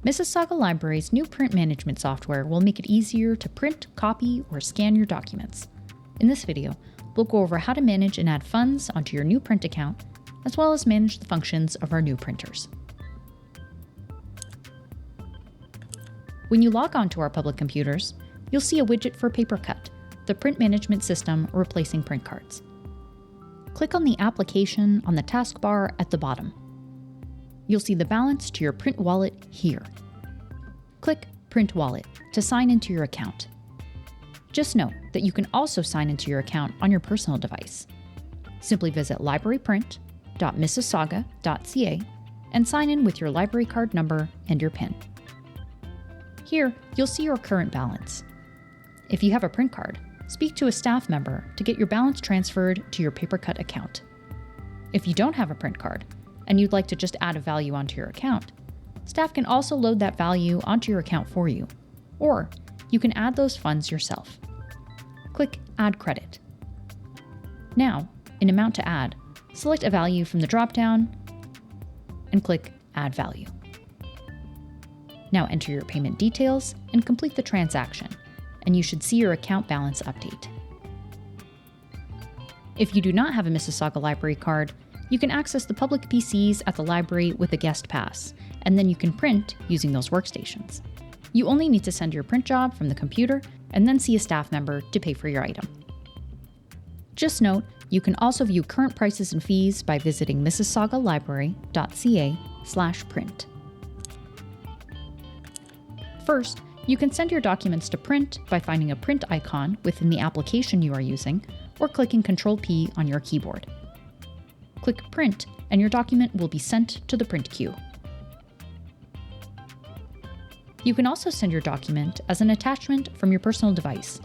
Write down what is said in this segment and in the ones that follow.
Mississauga Library's new print management software will make it easier to print, copy, or scan your documents. In this video, we'll go over how to manage and add funds onto your new print account, as well as manage the functions of our new printers. When you log on to our public computers, you'll see a widget for PaperCut, the print management system replacing print cards. Click on the application on the taskbar at the bottom. You'll see the balance to your print wallet here. Click Print Wallet to sign into your account. Just note that you can also sign into your account on your personal device. Simply visit libraryprint.mississauga.ca and sign in with your library card number and your PIN. Here, you'll see your current balance. If you have a print card, speak to a staff member to get your balance transferred to your PaperCut account. If you don't have a print card, and you'd like to just add a value onto your account, staff can also load that value onto your account for you, or you can add those funds yourself. Click Add Credit. Now, in Amount to Add, select a value from the dropdown and click Add Value. Now enter your payment details and complete the transaction, and you should see your account balance update. If you do not have a Mississauga Library card, you can access the public PCs at the library with a guest pass, and then you can print using those workstations. You only need to send your print job from the computer and then see a staff member to pay for your item. Just note, you can also view current prices and fees by visiting mississaugalibrary.ca/print. First, you can send your documents to print by finding a print icon within the application you are using or clicking Ctrl-P on your keyboard. Click Print, and your document will be sent to the print queue. You can also send your document as an attachment from your personal device.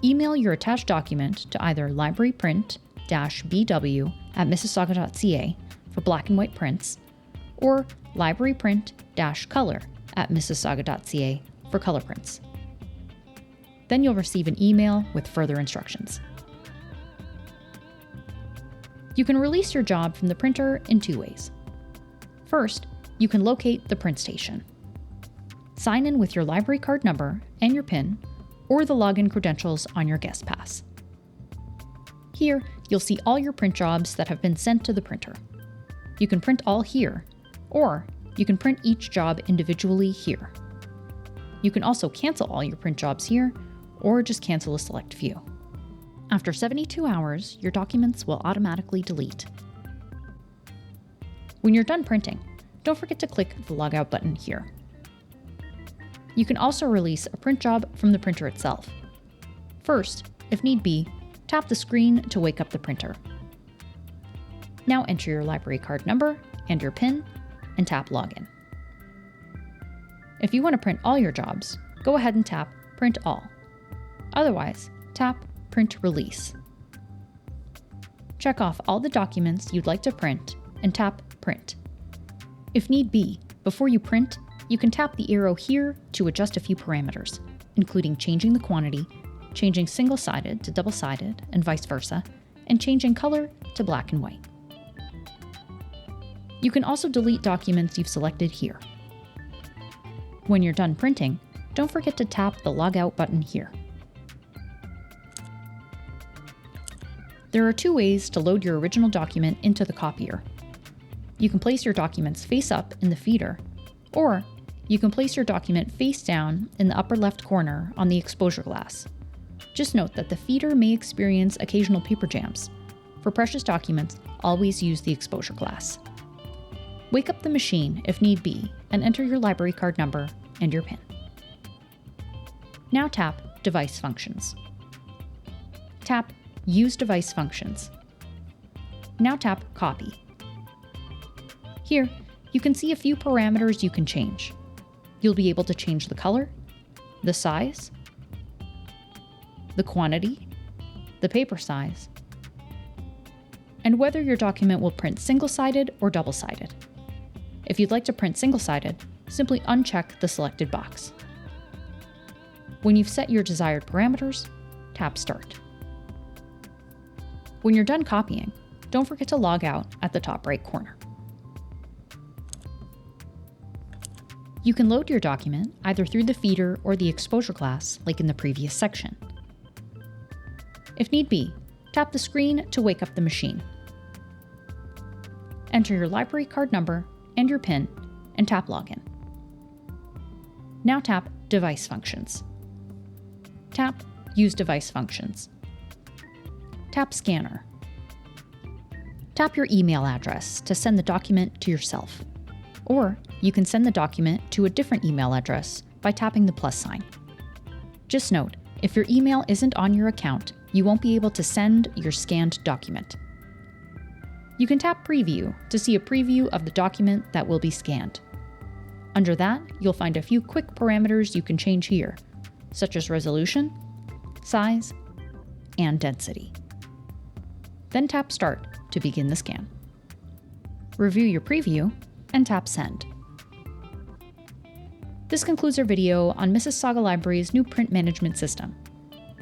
Email your attached document to either libraryprint-bw@mississauga.ca for black and white prints, or libraryprint-color@mississauga.ca for color prints. Then you'll receive an email with further instructions. You can release your job from the printer in two ways. First, you can locate the print station. Sign in with your library card number and your PIN, or the login credentials on your guest pass. Here, you'll see all your print jobs that have been sent to the printer. You can print all here, or you can print each job individually here. You can also cancel all your print jobs here, or just cancel a select few. After 72 hours, your documents will automatically delete. When you're done printing, don't forget to click the Logout button here. You can also release a print job from the printer itself. First, if need be, tap the screen to wake up the printer. Now enter your library card number and your PIN and tap Login. If you want to print all your jobs, go ahead and tap Print All. Otherwise, tap Print Release. Check off all the documents you'd like to print and tap Print. If need be, before you print, you can tap the arrow here to adjust a few parameters, including changing the quantity, changing single-sided to double-sided and vice versa, and changing color to black and white. You can also delete documents you've selected here. When you're done printing, don't forget to tap the Logout button here. There are two ways to load your original document into the copier. You can place your documents face up in the feeder, or you can place your document face down in the upper left corner on the exposure glass. Just note that the feeder may experience occasional paper jams. For precious documents, always use the exposure glass. Wake up the machine if need be and enter your library card number and your PIN. Now tap Device Functions. Tap Use Device Functions. Now tap Copy. Here, you can see a few parameters you can change. You'll be able to change the color, the size, the quantity, the paper size, and whether your document will print single-sided or double-sided. If you'd like to print single-sided, simply uncheck the selected box. When you've set your desired parameters, tap Start. When you're done copying, don't forget to log out at the top right corner. You can load your document either through the feeder or the exposure glass, like in the previous section. If need be, tap the screen to wake up the machine. Enter your library card number and your PIN and tap Login. Now tap Device Functions. Tap Use Device Functions. Tap Scanner. Tap your email address to send the document to yourself. Or you can send the document to a different email address by tapping the plus sign. Just note, if your email isn't on your account, you won't be able to send your scanned document. You can tap Preview to see a preview of the document that will be scanned. Under that, you'll find a few quick parameters you can change here, such as resolution, size, and density. Then tap Start to begin the scan. Review your preview and tap Send. This concludes our video on Mississauga Library's new print management system.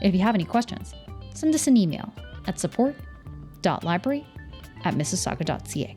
If you have any questions, send us an email at support.library@mississauga.ca.